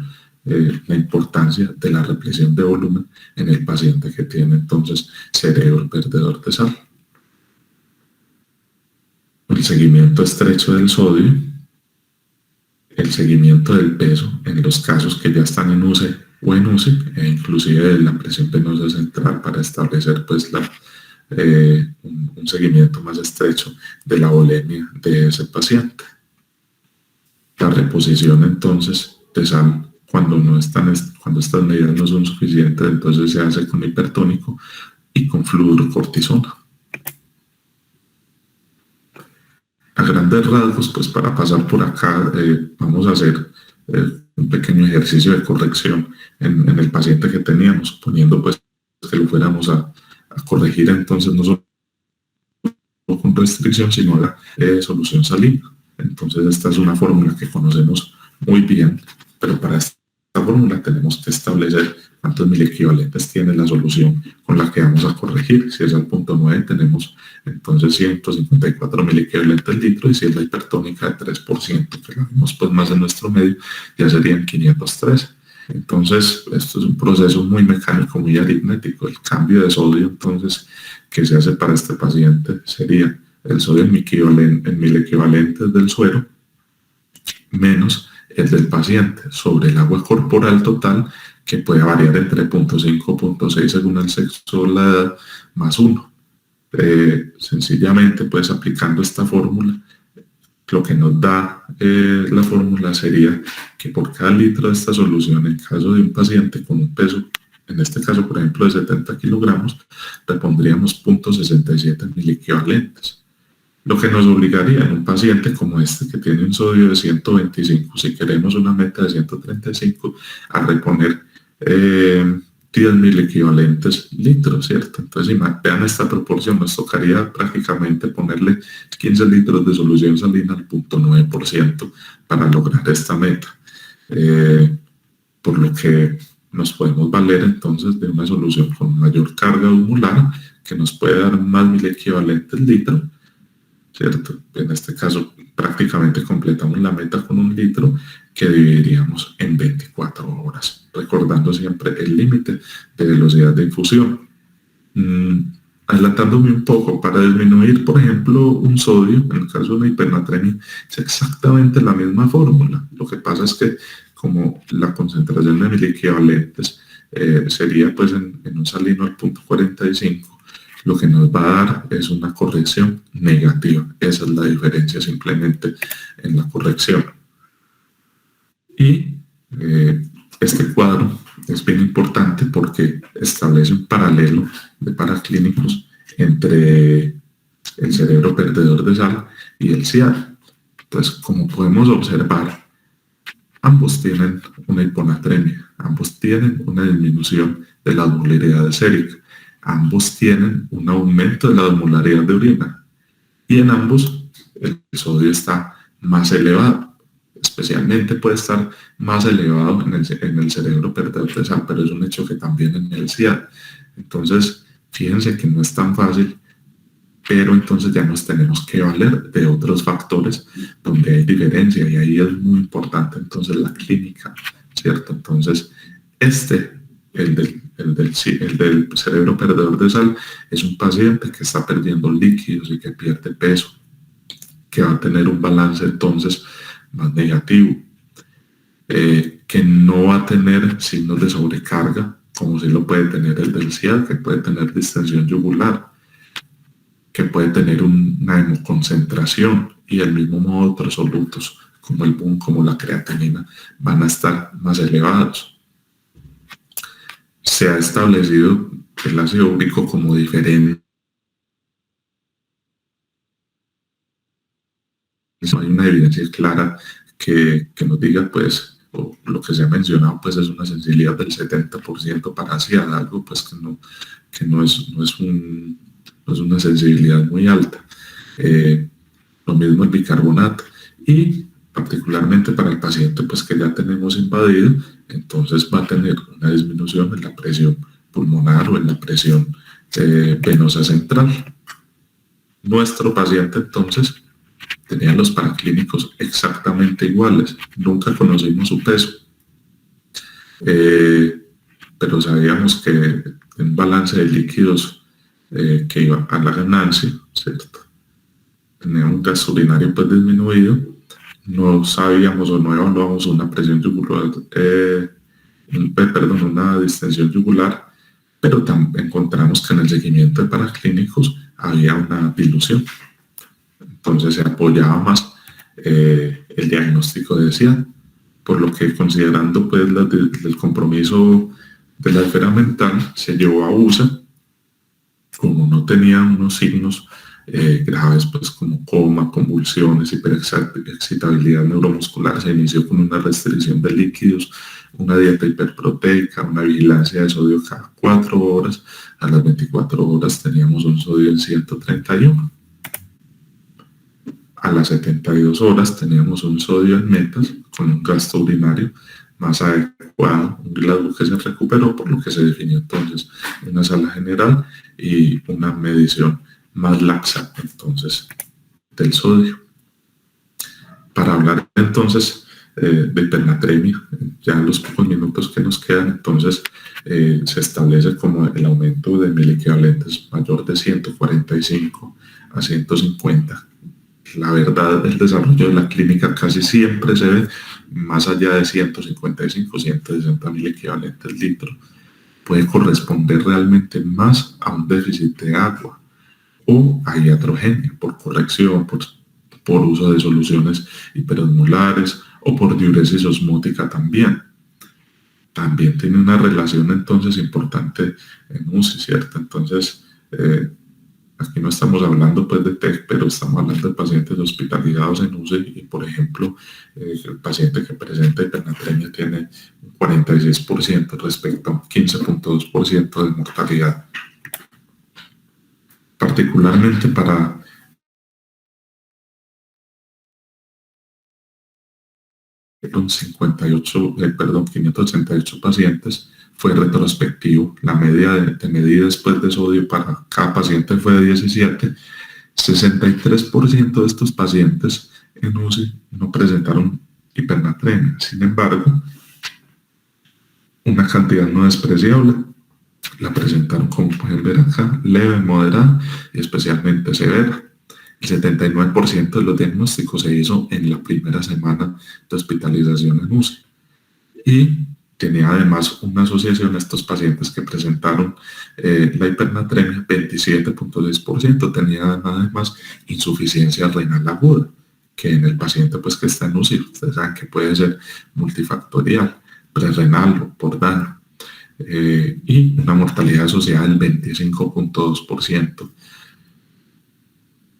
la importancia de la represión de volumen en el paciente que tiene entonces cerebro perdedor de sal. El seguimiento estrecho del sodio, el seguimiento del peso en los casos que ya están en UCE o en UCI, e inclusive la presión venosa central para establecer pues un seguimiento más estrecho de la volemia de ese paciente. La reposición entonces de sal cuando estas medidas no son suficientes, entonces se hace con hipertónico y con fluorocortisona. A grandes rasgos, pues para pasar por acá, vamos a hacer un pequeño ejercicio de corrección en el paciente que teníamos, suponiendo pues que lo fuéramos a corregir entonces no solo con restricción, sino la solución salina. Entonces esta es una fórmula que conocemos muy bien, pero para esta fórmula tenemos que establecer cuántos miliequivalentes tiene la solución con la que vamos a corregir. Si es al punto 9 tenemos entonces 154 miliequivalentes litro, y si es la hipertónica de 3%, que la vemos pues más en nuestro medio, ya serían 513. Entonces, esto es un proceso muy mecánico, muy aritmético. El cambio de sodio, entonces, que se hace para este paciente sería el sodio en miliequivalentes del suero menos el del paciente sobre el agua corporal total, que puede variar entre 0.5 y 0.6 según el sexo o la edad, más 1. Sencillamente, pues aplicando esta fórmula, lo que nos da la fórmula sería que por cada litro de esta solución, en caso de un paciente con un peso, en este caso por ejemplo de 70 kilogramos, le pondríamos 0.67 miliequivalentes. Lo que nos obligaría en un paciente como este que tiene un sodio de 125, si queremos una meta de 135, a reponer 10.000 equivalentes litros, ¿cierto? Entonces, vean esta proporción, nos tocaría prácticamente ponerle 15 litros de solución salina al 0.9% para lograr esta meta. Por lo que nos podemos valer entonces de una solución con mayor carga osmolar que nos puede dar más 1.000 equivalentes litro, ¿cierto? En este caso prácticamente completamos la meta con 1 litro que dividiríamos en 24 horas, recordando siempre el límite de velocidad de infusión. Adelantándome un poco, para disminuir, por ejemplo, un sodio, en el caso de una hipernatremia, es exactamente la misma fórmula. Lo que pasa es que como la concentración de miliequivalentes sería pues en un salino al 0.45, lo que nos va a dar es una corrección negativa. Esa es la diferencia simplemente en la corrección. Y este cuadro es bien importante porque establece un paralelo de paraclínicos entre el cerebro perdedor de sal y el CIAD. Entonces, como podemos observar, ambos tienen una hiponatremia, ambos tienen una disminución de la osmolaridad sérica, ambos tienen un aumento de la osmolaridad de orina. y en ambos el sodio está más elevado. Especialmente puede estar más elevado en el cerebro perdedor de sal, pero es un hecho que también en el CIAD. Entonces, fíjense que no es tan fácil, pero entonces ya nos tenemos que valer de otros factores donde hay diferencia y ahí es muy importante entonces la clínica, ¿cierto? Entonces, este, el del cerebro perdedor de sal, es un paciente que está perdiendo líquidos y que pierde peso, que va a tener un balance entonces más negativo, que no va a tener signos de sobrecarga, como si lo puede tener el del CIAD, que puede tener distensión yugular, que puede tener una hemoconcentración y del mismo modo otros solutos como el BUN, como la creatinina, van a estar más elevados. Se ha establecido el ácido úrico como diferente. No hay una evidencia clara que nos diga, pues, o lo que se ha mencionado, pues es una sensibilidad del 70% para hacia algo, pues que no es una sensibilidad muy alta. Lo mismo el bicarbonato. Y particularmente para el paciente pues que ya tenemos invadido, entonces va a tener una disminución en la presión pulmonar o en la presión venosa central. Nuestro paciente entonces tenía los paraclínicos exactamente iguales, nunca conocimos su peso, pero sabíamos que un balance de líquidos que iba a la ganancia, ¿cierto? Tenía un gasto urinario pues disminuido, no sabíamos o no evaluamos una presión yugular, perdón, una distensión yugular, pero encontramos que en el seguimiento de paraclínicos había una dilución. Entonces se apoyaba más el diagnóstico de SIAD, por lo que considerando pues el compromiso de la esfera mental se llevó a USA, como no tenía unos signos graves, pues como coma, convulsiones, hiperexcitabilidad neuromuscular, se inició con una restricción de líquidos, una dieta hiperproteica, una vigilancia de sodio cada 4 horas, a las 24 horas teníamos un sodio en 131. A las 72 horas teníamos un sodio en metas con un gasto urinario más adecuado, un Glasgow que se recuperó, por lo que se definió entonces una sala general y una medición más laxa entonces del sodio. Para hablar entonces de hipernatremia, ya en los pocos minutos que nos quedan, entonces se establece como el aumento de miliequivalentes mayor de 145 a 150. La verdad, el desarrollo de la clínica casi siempre se ve más allá de 155, 160 mil equivalentes litro. Puede corresponder realmente más a un déficit de agua o a iatrogenia por corrección, por uso de soluciones hiperosmolares o por diuresis osmótica también. También tiene una relación entonces importante en UCI, ¿cierto? Entonces, aquí no estamos hablando pues de TEC, pero estamos hablando de pacientes hospitalizados en UCI y, por ejemplo, el paciente que presenta hipernatremia tiene un 46% respecto a un 15.2% de mortalidad. Particularmente para los 588 pacientes fue retrospectivo. La media de medida después de sodio para cada paciente fue de 17. 63% de estos pacientes en UCI no presentaron hipernatremia. Sin embargo, una cantidad no despreciable la presentaron, como pueden ver acá, leve, moderada y especialmente severa. El 79% de los diagnósticos se hizo en la primera semana de hospitalización en UCI. Y tenía además una asociación a estos pacientes que presentaron la hipernatremia, 27.6%, tenía además insuficiencia renal aguda, que en el paciente pues que está en UCI, ustedes saben que puede ser multifactorial, prerrenal o por daño, y una mortalidad asociada del 25.2%,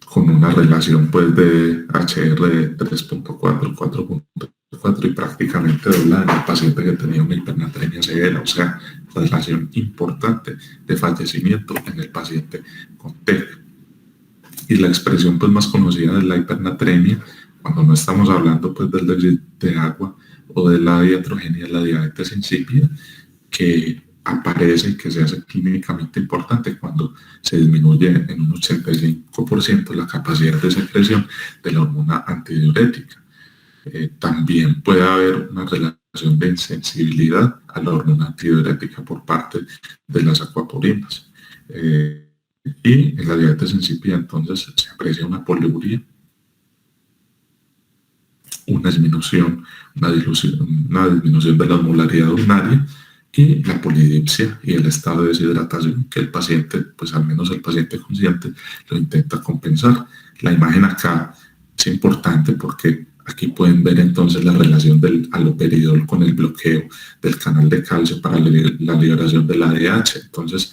con una relación pues de HR de 3.4, 4.4 y prácticamente doblada en el paciente que tenía una hipernatremia severa, o sea, relación importante de fallecimiento en el paciente con TEC. Y la expresión pues más conocida es la hipernatremia, cuando no estamos hablando pues del déficit de agua o de la diatrogenia, la diabetes insípida, que aparece y que se hace clínicamente importante cuando se disminuye en un 85% la capacidad de secreción de la hormona antidiurética. También puede haber una relación de insensibilidad a la hormona antidiurética por parte de las acuaporinas. Y en la diabetes insípida entonces se aprecia una poliuria, una disminución, una disminución de la osmolaridad urinaria y la polidipsia y el estado de deshidratación que el paciente, pues al menos el paciente consciente, lo intenta compensar. La imagen acá es importante porque aquí pueden ver entonces la relación del haloperidol con el bloqueo del canal de calcio para la liberación de la ADH. Entonces,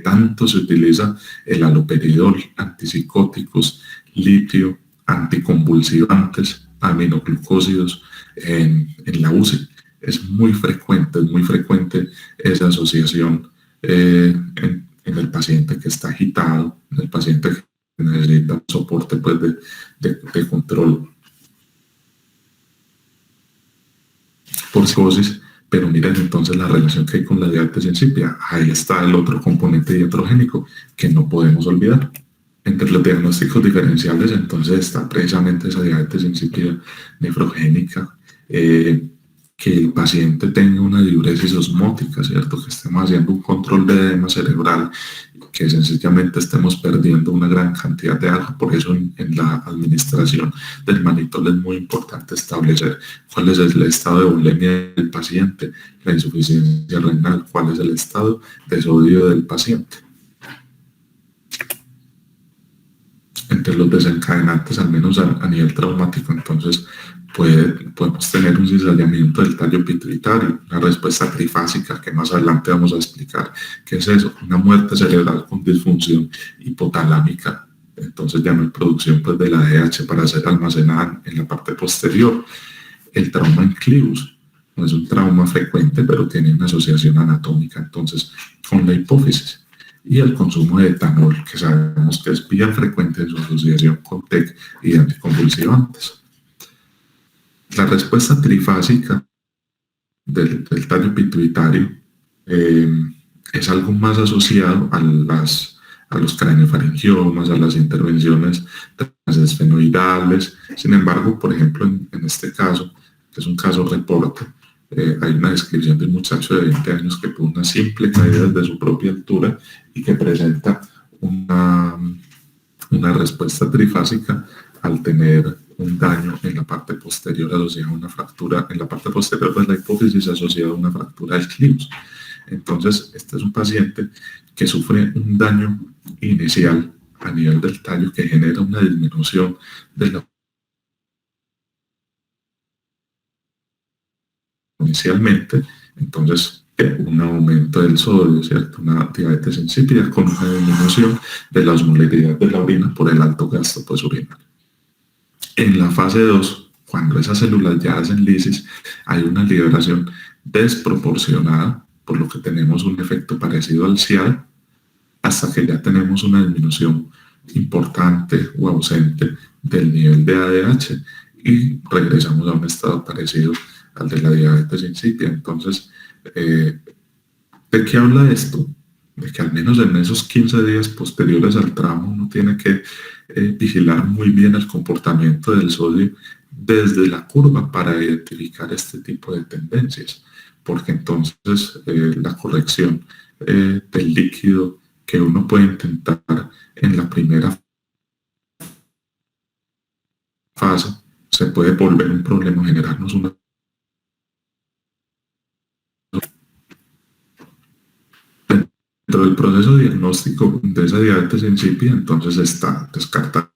tanto se utiliza el haloperidol, antipsicóticos, litio, anticonvulsivantes, aminoglucósidos en la UCI. Es muy frecuente esa asociación en el paciente que está agitado, en el paciente que necesita soporte pues, de control por psicosis. Pero miren entonces la relación que hay con la diabetes insípida. Ahí está el otro componente diatrogénico que no podemos olvidar. Entre los diagnósticos diferenciales entonces está precisamente esa diabetes insípida nefrogénica, que el paciente tenga una diuresis osmótica, ¿cierto? Que estemos haciendo un control de edema cerebral, que sencillamente estemos perdiendo una gran cantidad de agua. Por eso en la administración del manitol es muy importante establecer cuál es el estado de bulimia del paciente, la insuficiencia renal, cuál es el estado de sodio del paciente. Entre los desencadenantes, al menos a nivel traumático, entonces podemos tener un cizallamiento del tallo pituitario, una respuesta trifásica que más adelante vamos a explicar qué es eso, una muerte cerebral con disfunción hipotalámica. Entonces ya no hay producción pues, de la ADH para ser almacenada en la parte posterior. El trauma en clivus no es un trauma frecuente, pero tiene una asociación anatómica entonces con la hipófisis. Y el consumo de etanol, que sabemos que es bien frecuente en su asociación con TEC y anticonvulsivantes. La respuesta trifásica del tallo pituitario es algo más asociado a los craneofaringiomas, a las intervenciones transesfenoidales. Sin embargo, por ejemplo, en este caso, que es un caso reporte, hay una descripción de un muchacho de 20 años que tuvo una simple caída de su propia altura y que presenta una respuesta trifásica al tener un daño en la parte posterior asociado a una fractura, en la parte posterior de la hipófisis asociada a una fractura del clivus. Entonces, este es un paciente que sufre un daño inicial a nivel del tallo que genera una disminución de la inicialmente, entonces un aumento del sodio, ¿cierto? Una diabetes insípida con una disminución de la osmolaridad de la orina por el alto gasto pues, urinario. En la fase 2, cuando esas células ya hacen lisis, hay una liberación desproporcionada, por lo que tenemos un efecto parecido al CIAD, hasta que ya tenemos una disminución importante o ausente del nivel de ADH y regresamos a un estado parecido al de la diabetes insípida. Entonces, ¿de qué habla esto? De que al menos en esos 15 días posteriores al trauma uno tiene que vigilar muy bien el comportamiento del sodio desde la curva para identificar este tipo de tendencias, porque entonces la corrección del líquido que uno puede intentar en la primera fase se puede volver un problema, generarnos una. Dentro del proceso diagnóstico de esa diabetes insípida, entonces está descartada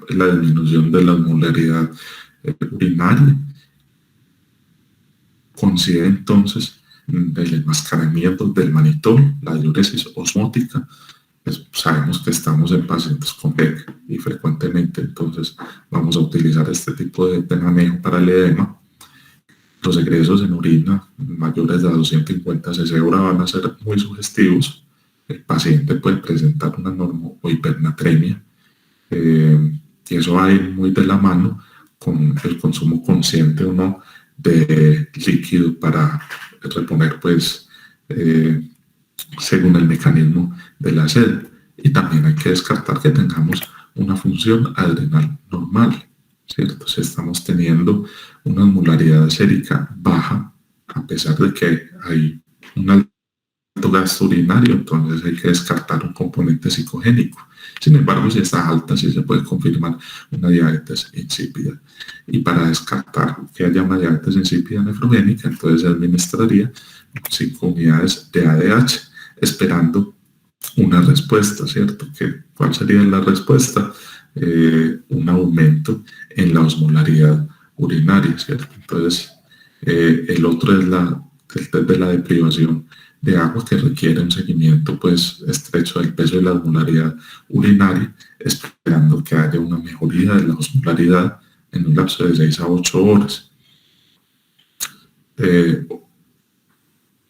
la disminución de la osmolaridad urinaria. Considera entonces el enmascaramiento del manitol, la diuresis osmótica. Pues sabemos que estamos en pacientes con PEC y frecuentemente entonces vamos a utilizar este tipo de manejo para el edema. Los egresos en orina mayores de 250 cc/hora van a ser muy sugestivos. El paciente puede presentar una normo o hipernatremia Y eso va a ir muy de la mano con el consumo consciente o no de líquido para reponer, pues, según el mecanismo de la sed. Y también hay que descartar que tengamos una función adrenal normal, ¿cierto? Si estamos teniendo una osmolaridad sérica baja, a pesar de que hay un alto gasto urinario, entonces hay que descartar un componente psicogénico. Sin embargo, si está alta, sí se puede confirmar una diabetes insípida. Y para descartar que haya una diabetes insípida nefrogénica, entonces se administraría 5 unidades de ADH, esperando una respuesta, ¿cierto? ¿Cuál sería la respuesta? Un aumento en la osmolaridad urinaria, ¿cierto? Entonces, el otro es el test de la deprivación de agua, que requiere un seguimiento pues estrecho del peso y la osmolaridad urinaria, esperando que haya una mejoría de la osmolaridad en un lapso de 6 a 8 horas.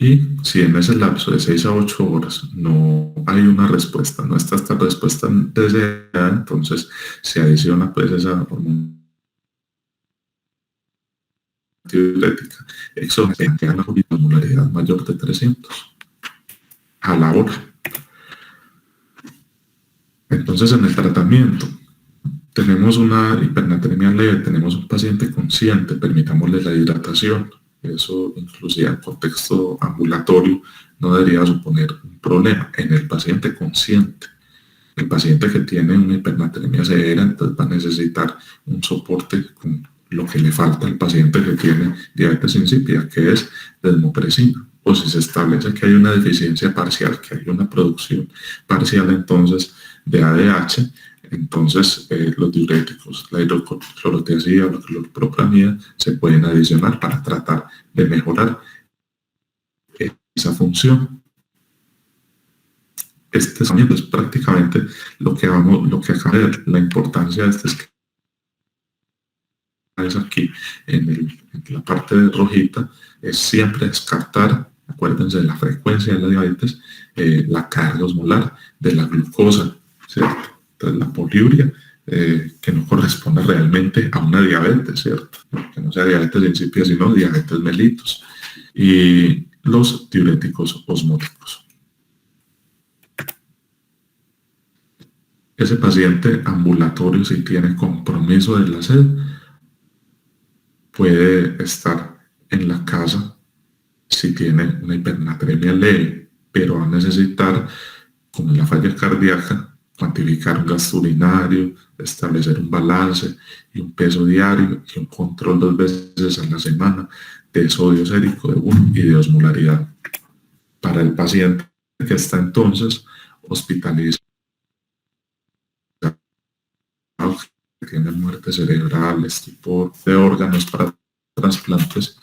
Y si en ese lapso de 6 a 8 horas no hay una respuesta, no está esta respuesta deseada, entonces se adiciona pues esa hormona antidiurética exógena que da una osmolaridad mayor de 300 a la hora. Entonces, en el tratamiento tenemos una hipernatremia leve, tenemos un paciente consciente, permitámosle la hidratación. Eso, inclusive en contexto ambulatorio, no debería suponer un problema en el paciente consciente. El paciente que tiene una hipernatremia severa, entonces va a necesitar un soporte con lo que le falta al paciente que tiene diabetes insípida, que es desmopresina. O si se establece que hay una deficiencia parcial, que hay una producción parcial entonces de ADH, entonces los diuréticos, la hidroclorotiazida o la clorpropramida se pueden adicionar para tratar de mejorar esa función. Este tratamiento es prácticamente lo que acaba de ver. La importancia de este esquema es aquí en la parte de rojita, es siempre descartar, acuérdense de la frecuencia de la diabetes, la carga osmolar de la glucosa, ¿cierto? Entonces la poliuria, que no corresponde realmente a una diabetes, ¿cierto? Que no sea diabetes insípida, sino diabetes mellitus. Y los diuréticos osmóticos. Ese paciente ambulatorio, si tiene compromiso de la sed, puede estar en la casa si tiene una hipernatremia leve, pero va a necesitar, como en la falla cardíaca, cuantificar un gasto urinario, establecer un balance y un peso diario y un control 2 veces a la semana de sodio sérico de 1 y de osmolaridad. Para el paciente que está entonces hospitalizado, que tiene muertes cerebrales, tipo de órganos para trasplantes,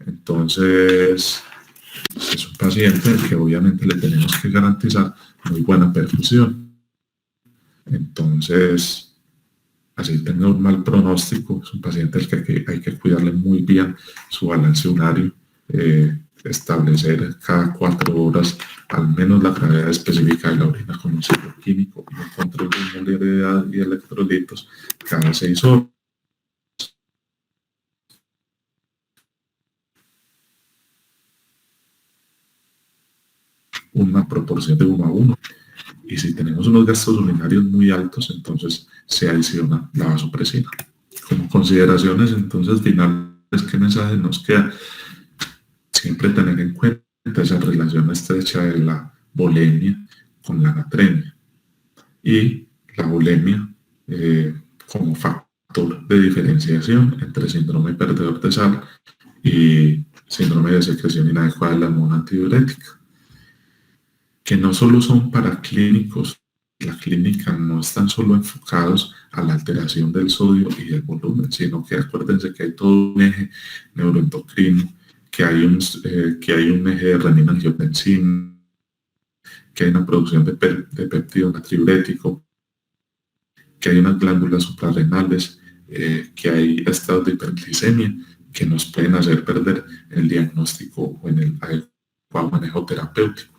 entonces es un paciente al que obviamente le tenemos que garantizar muy buena perfusión. Entonces, así tenga un mal pronóstico, es un paciente al que hay que cuidarle muy bien su balance urinario, establecer cada 4 horas al menos la gravedad específica de la orina con un ciclo químico y un control de osmolaridad y electrolitos cada 6 horas. Una proporción de 1 a 1. Y si tenemos unos gastos urinarios muy altos, entonces se adiciona la vasopresina. Como consideraciones, entonces, finales, ¿qué mensaje nos queda? Siempre tener en cuenta esa relación estrecha de la bulimia con la anatremia y la bulimia como factor de diferenciación entre síndrome perdedor de sal y síndrome de secreción inadecuada de la hormona antidiurética, que no solo son para clínicos, la clínica no están solo enfocados a la alteración del sodio y del volumen, sino que acuérdense que hay todo un eje neuroendocrino, que hay un eje de renina-angiotensina, que hay una producción de péptido natriurético, que hay unas glándulas suprarrenales, que hay estados de hiperglicemia que nos pueden hacer perder el diagnóstico o en el adecuado manejo terapéutico.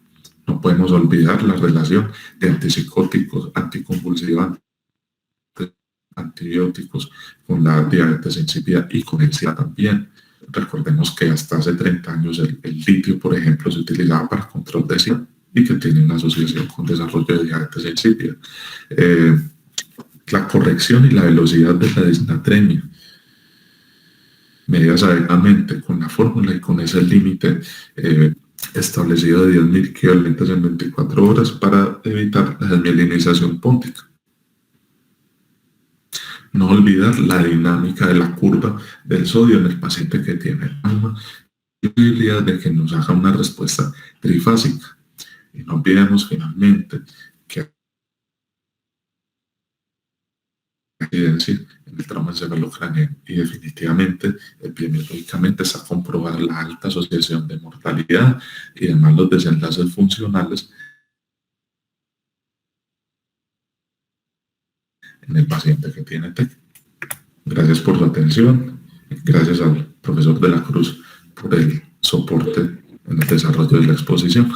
No podemos olvidar la relación de antipsicóticos, anticonvulsivantes antibióticos, con la diabetes insípida y con el SIDA también. Recordemos que hasta hace 30 años el litio, por ejemplo, se utilizaba para control de SIDA y que tiene una asociación con desarrollo de diabetes insípida. La corrección y la velocidad de la disnatremia, medidas adecuadamente con la fórmula y con ese límite establecido de 10.000 equivalentes en 24 horas para evitar la desmielinización póntica. No olvidar la dinámica de la curva del sodio en el paciente que tiene el asma y la posibilidad de que nos haga una respuesta trifásica. Y no olvidemos finalmente que la evidencia en el trauma encefalocraneal y definitivamente epidemiológicamente está comprobada la alta asociación de mortalidad y además los desenlaces funcionales en el paciente que tiene TEC. Gracias por su atención. Gracias al profesor de la Cruz por el soporte en el desarrollo de la exposición.